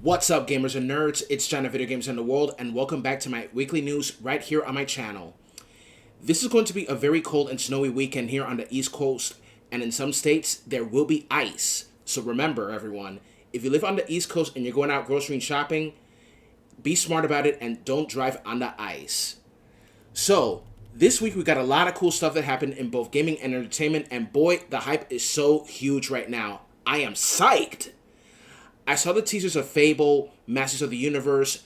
What's up, gamers and nerds? It's John of Video Games in the World, and welcome back to my weekly news right here on my channel. This is going to be a very cold and snowy weekend here on the East Coast, and in some states, there will be ice. So remember, everyone, if you live on the East Coast and you're going out grocery shopping, be smart about it and don't drive on the ice. So, this week we got a lot of cool stuff that happened in both gaming and entertainment, and boy, the hype is so huge right now. I am psyched! I saw the teasers of Fable, Masters of the Universe,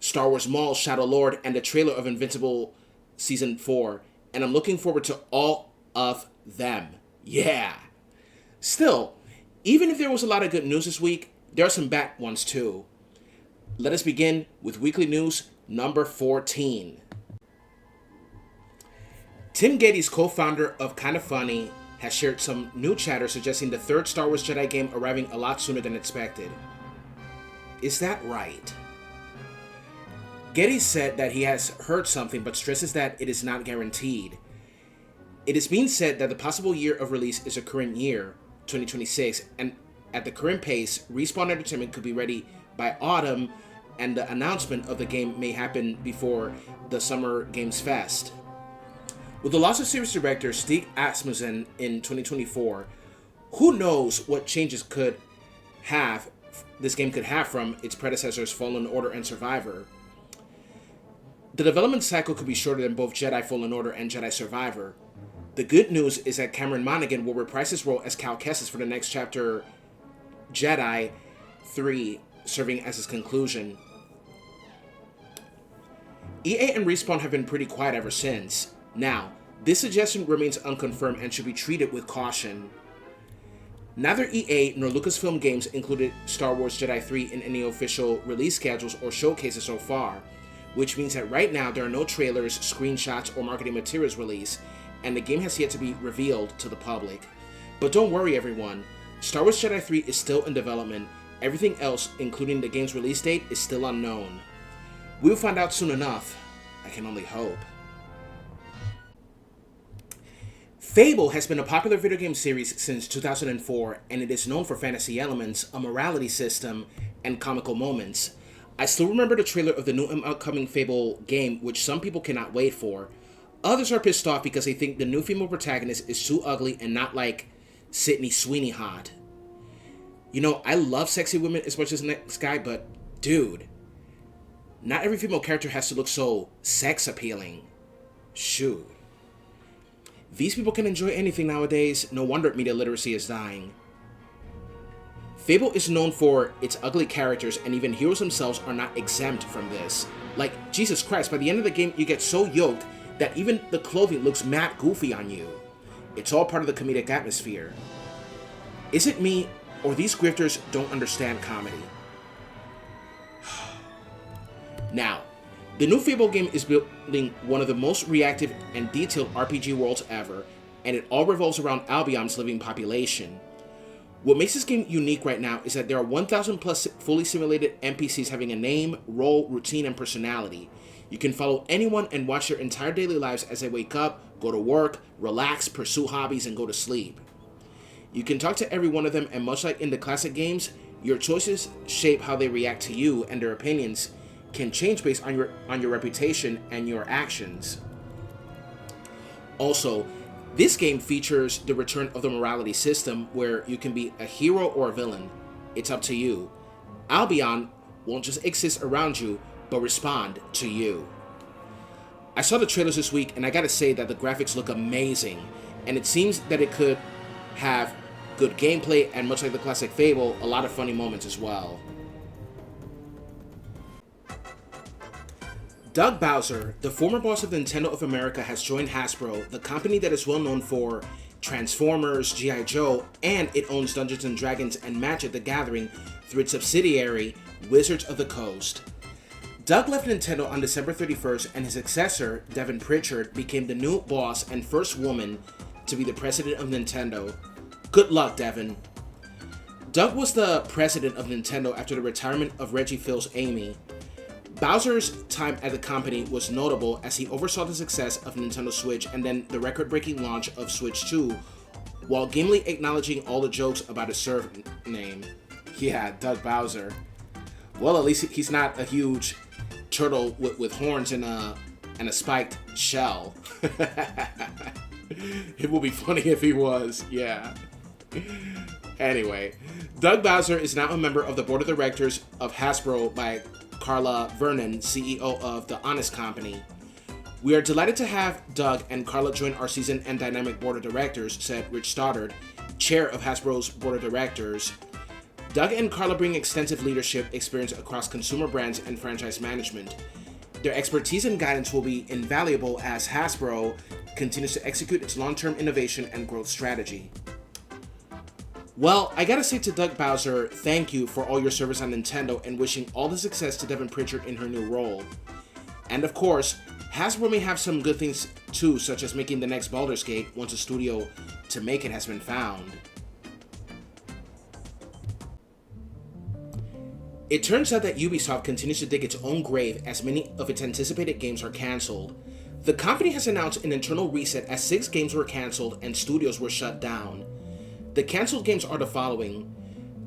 Star Wars Maul, Shadow Lord, and the trailer of Invincible Season 4, and I'm looking forward to all of them. Yeah! Still, even if there was a lot of good news this week, there are some bad ones too. Let us begin with weekly news number 14. Tim Geddes, co-founder of Kinda Funny, has shared some new chatter suggesting the third Star Wars Jedi game arriving a lot sooner than expected. Is that right? Geddes said that he has heard something but stresses that it is not guaranteed. It is being said that the possible year of release is the current year, 2026, and at the current pace, Respawn Entertainment could be ready by autumn, and the announcement of the game may happen before the Summer Games Fest. With the loss of series director Stig Asmussen in 2024, who knows what changes this game could have from its predecessors Fallen Order and Survivor. The development cycle could be shorter than both Jedi Fallen Order and Jedi Survivor. The good news is that Cameron Monaghan will reprise his role as Cal Kestis for the next chapter, Jedi 3, serving as his conclusion. EA and Respawn have been pretty quiet ever since. Now, this suggestion remains unconfirmed and should be treated with caution. Neither EA nor Lucasfilm Games included Star Wars Jedi 3 in any official release schedules or showcases so far, which means that right now there are no trailers, screenshots, or marketing materials released, and the game has yet to be revealed to the public. But don't worry, everyone, Star Wars Jedi 3 is still in development. Everything else, including the game's release date, is still unknown. We'll find out soon enough. I can only hope. Fable has been a popular video game series since 2004, and it is known for fantasy elements, a morality system, and comical moments. I still remember the trailer of the new and upcoming Fable game, which some people cannot wait for. Others are pissed off because they think the new female protagonist is too ugly and not like Sydney Sweeney hot. You know, I love sexy women as much as the next guy, but dude, not every female character has to look so sex appealing. Shoot. These people can enjoy anything nowadays, no wonder media literacy is dying. Fable is known for its ugly characters, and even heroes themselves are not exempt from this. Like, Jesus Christ, by the end of the game you get so yoked that even the clothing looks mad goofy on you. It's all part of the comedic atmosphere. Is it me, or these grifters don't understand comedy? Now, the new Fable game is building one of the most reactive and detailed RPG worlds ever, and it all revolves around Albion's living population. What makes this game unique right now is that there are 1,000 plus fully simulated NPCs having a name, role, routine, and personality. You can follow anyone and watch their entire daily lives as they wake up, go to work, relax, pursue hobbies, and go to sleep. You can talk to every one of them, and much like in the classic games, your choices shape how they react to you, and their opinions can change based on your reputation and your actions. Also, this game features the return of the morality system where you can be a hero or a villain. It's up to you. Albion won't just exist around you, but respond to you. I saw the trailers this week, and I gotta say that the graphics look amazing, and it seems that it could have good gameplay and, much like the classic Fable, a lot of funny moments as well. Doug Bowser, the former boss of Nintendo of America, has joined Hasbro, the company that is well known for Transformers, G.I. Joe, and it owns Dungeons & Dragons and Magic the Gathering through its subsidiary, Wizards of the Coast. Doug left Nintendo on December 31st, and his successor, Devin Pritchard, became the new boss and first woman to be the president of Nintendo. Good luck, Devin. Doug was the president of Nintendo after the retirement of Reggie Fils Amy. Bowser's time at the company was notable as he oversaw the success of Nintendo Switch and then the record-breaking launch of Switch 2, while gamely acknowledging all the jokes about his surname. Yeah, Doug Bowser. Well, at least he's not a huge turtle with horns and a spiked shell. It would be funny if he was, yeah. Anyway, Doug Bowser is now a member of the board of directors of Hasbro by Carla Vernon, CEO of The Honest Company. We are delighted to have Doug and Carla join our seasoned and dynamic board of directors, said Rich Stoddard, chair of Hasbro's board of directors. Doug and Carla bring extensive leadership experience across consumer brands and franchise management. Their expertise and guidance will be invaluable as Hasbro continues to execute its long-term innovation and growth strategy. Well, I gotta say to Doug Bowser, thank you for all your service on Nintendo and wishing all the success to Devin Pritchard in her new role. And of course, Hasbro may have some good things too, such as making the next Baldur's Gate once a studio to make it has been found. It turns out that Ubisoft continues to dig its own grave as many of its anticipated games are cancelled. The company has announced an internal reset as 6 games were cancelled and studios were shut down. The cancelled games are the following: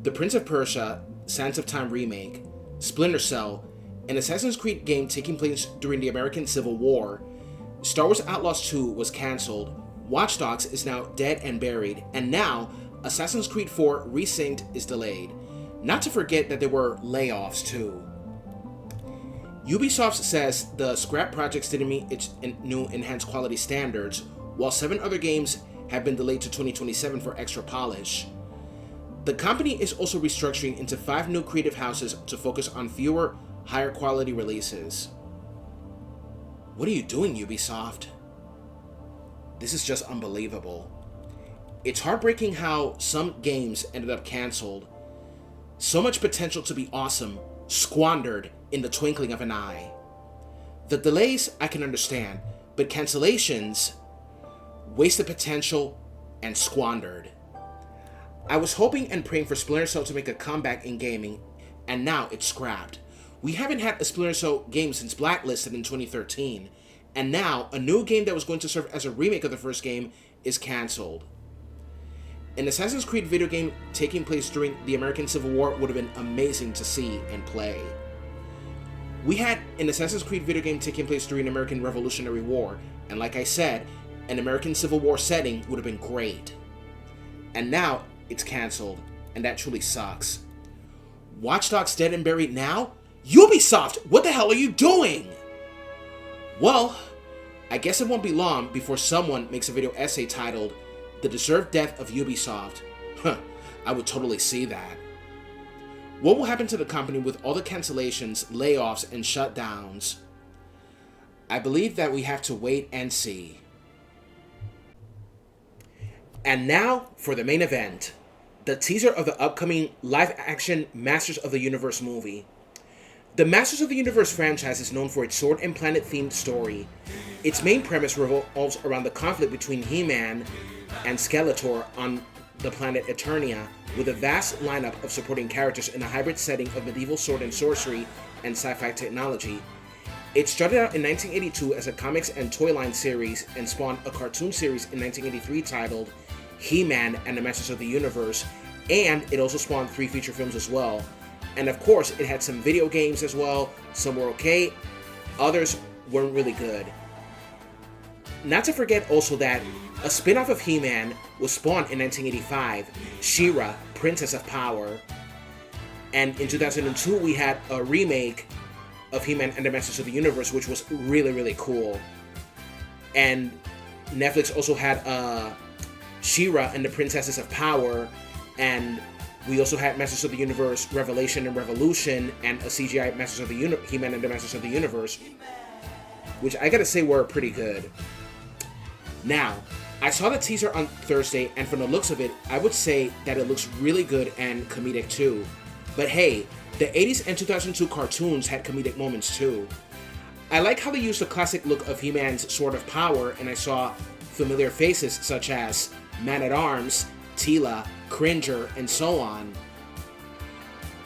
The Prince of Persia, Sands of Time Remake, Splinter Cell, an Assassin's Creed game taking place during the American Civil War. Star Wars Outlaws 2 was cancelled, Watch Dogs is now dead and buried, and now Assassin's Creed 4 Resynced is delayed. Not to forget that there were layoffs too. Ubisoft says the scrap projects didn't meet its new enhanced quality standards, while 7 other games have been delayed to 2027 for extra polish. The company is also restructuring into 5 new creative houses to focus on fewer, higher quality releases. What are you doing, Ubisoft? This is just unbelievable. It's heartbreaking how some games ended up cancelled. So much potential to be awesome, squandered in the twinkling of an eye. The delays I can understand, but cancellations, wasted potential, and squandered. I was hoping and praying for Splinter Cell to make a comeback in gaming, and now it's scrapped. We haven't had a Splinter Cell game since Blacklisted in 2013, and now a new game that was going to serve as a remake of the first game is cancelled. An Assassin's Creed video game taking place during the American Civil War would have been amazing to see and play. We had an Assassin's Creed video game taking place during the American Revolutionary War, and like I said, an American Civil War setting would have been great. And now it's cancelled, and that truly sucks. Watch Dogs dead and buried now? Ubisoft, what the hell are you doing? Well, I guess it won't be long before someone makes a video essay titled The Deserved Death of Ubisoft. I would totally see that. What will happen to the company with all the cancellations, layoffs, and shutdowns? I believe that we have to wait and see. And now for the main event, the teaser of the upcoming live-action Masters of the Universe movie. The Masters of the Universe franchise is known for its Sword and Planet-themed story. Its main premise revolves around the conflict between He-Man and Skeletor on the planet Eternia, with a vast lineup of supporting characters in a hybrid setting of medieval sword and sorcery and sci-fi technology. It started out in 1982 as a comics and toy line series and spawned a cartoon series in 1983 titled He-Man and the Masters of the Universe, and it also spawned 3 feature films as well. And of course, it had some video games as well. Some were okay, others weren't really good. Not to forget also that a spin-off of He-Man was spawned in 1985, She-Ra, Princess of Power. And in 2002, we had a remake of He-Man and the Masters of the Universe, which was really, really cool. And Netflix also had She-Ra and the Princesses of Power, and we also had Masters of the Universe Revelation and Revolution, and a CGI Masters of the He-Man and the Masters of the Universe, which I gotta say were pretty good. Now, I saw the teaser on Thursday, and from the looks of it, I would say that it looks really good and comedic too. But hey, the 80s and 2002 cartoons had comedic moments too. I like how they used the classic look of He-Man's Sword of Power, and I saw familiar faces such as Man-at-Arms, Teela, Cringer, and so on.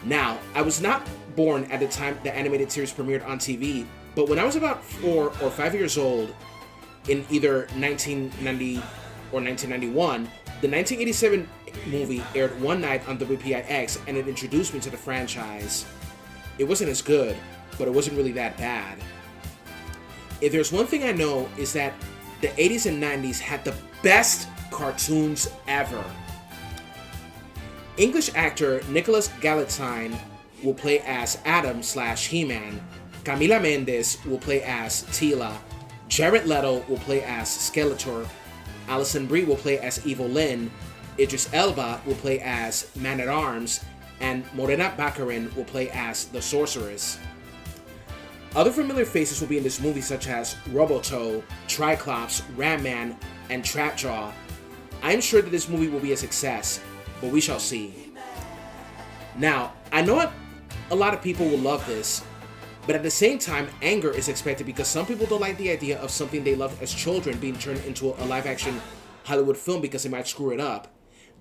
Now, I was not born at the time the animated series premiered on TV, but when I was about 4 or 5 years old, in either 1990 or 1991, the 1987 movie aired one night on WPIX, and it introduced me to the franchise. It wasn't as good, but it wasn't really that bad. If there's one thing I know is that the 80s and 90s had the best cartoons ever. English actor Nicholas Galatine will play as Adam/He-Man. Camila Mendes will play as Teela. Jared Leto will play as Skeletor. Alison Brie will play as Evil Lynn. Idris Elba will play as Man-at-Arms. And Morena Baccarin will play as the Sorceress. Other familiar faces will be in this movie such as Roboto, Triclops, Ram Man, and Trapjaw. I'm sure that this movie will be a success, but we shall see. Now, I know a lot of people will love this, but at the same time, anger is expected because some people don't like the idea of something they loved as children being turned into a live-action Hollywood film because they might screw it up.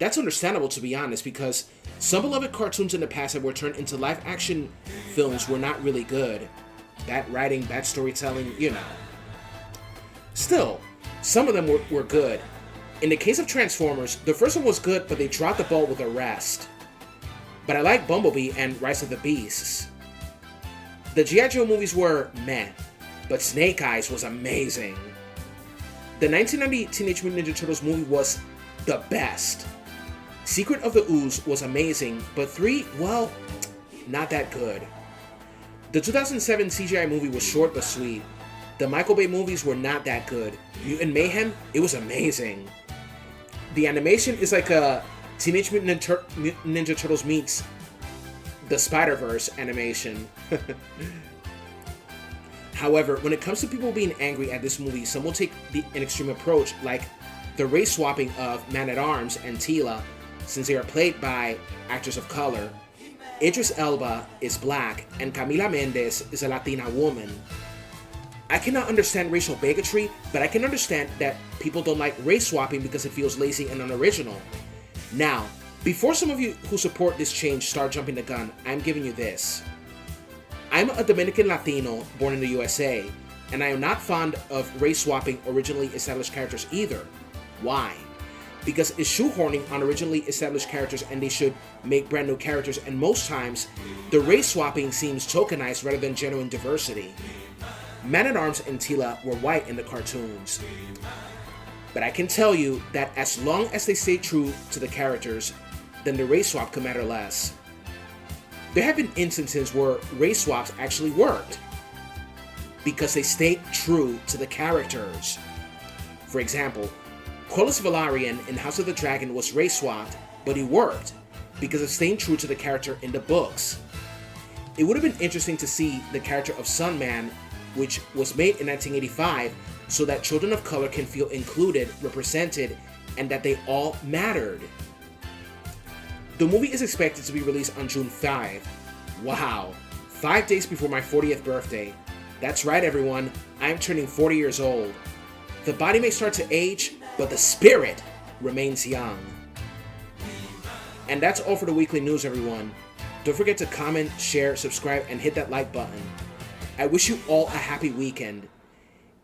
That's understandable, to be honest, because some beloved cartoons in the past that were turned into live-action films were not really good. Bad writing, bad storytelling, you know. Still, some of them were good. In the case of Transformers, the first one was good, but they dropped the ball with the rest. But I like Bumblebee and Rise of the Beasts. The G.I. Joe movies were meh, but Snake Eyes was amazing. The 1990 Teenage Mutant Ninja Turtles movie was the best. Secret of the Ooze was amazing, but 3, well, not that good. The 2007 CGI movie was short but sweet. The Michael Bay movies were not that good. Mutant Mayhem, it was amazing. The animation is like a Teenage Mutant Ninja Turtles meets the Spider-Verse animation. However, when it comes to people being angry at this movie, some will take an extreme approach, like the race swapping of Man-at-Arms and Teela, since they are played by actors of color. Idris Elba is black, and Camila Mendes is a Latina woman. I cannot understand racial bigotry, but I can understand that people don't like race swapping because it feels lazy and unoriginal. Now, before some of you who support this change start jumping the gun, I'm giving you this. I'm a Dominican Latino born in the USA, and I am not fond of race swapping originally established characters either. Why? Because it's shoehorning on originally established characters and they should make brand new characters, and most times, the race swapping seems tokenized rather than genuine diversity. Man-at-Arms and Teela were white in the cartoons. But I can tell you that as long as they stay true to the characters, then the race swap could matter less. There have been instances where race swaps actually worked because they stayed true to the characters. For example, Corlys Velaryon in House of the Dragon was race swapped, but he worked because of staying true to the character in the books. It would have been interesting to see the character of Sunman, which was made in 1985, so that children of color can feel included, represented, and that they all mattered. The movie is expected to be released on June 5. Wow, 5 days before my 40th birthday. That's right, everyone, I'm turning 40 years old. The body may start to age, but the spirit remains young. And that's all for the weekly news, everyone. Don't forget to comment, share, subscribe, and hit that like button. I wish you all a happy weekend.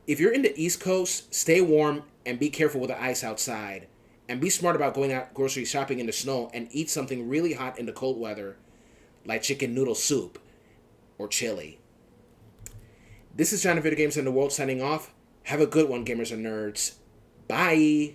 If you're in the East Coast, stay warm and be careful with the ice outside. And be smart about going out grocery shopping in the snow, and eat something really hot in the cold weather, like chicken noodle soup or chili. This is John of Video Games and the World signing off. Have a good one, gamers and nerds. Bye!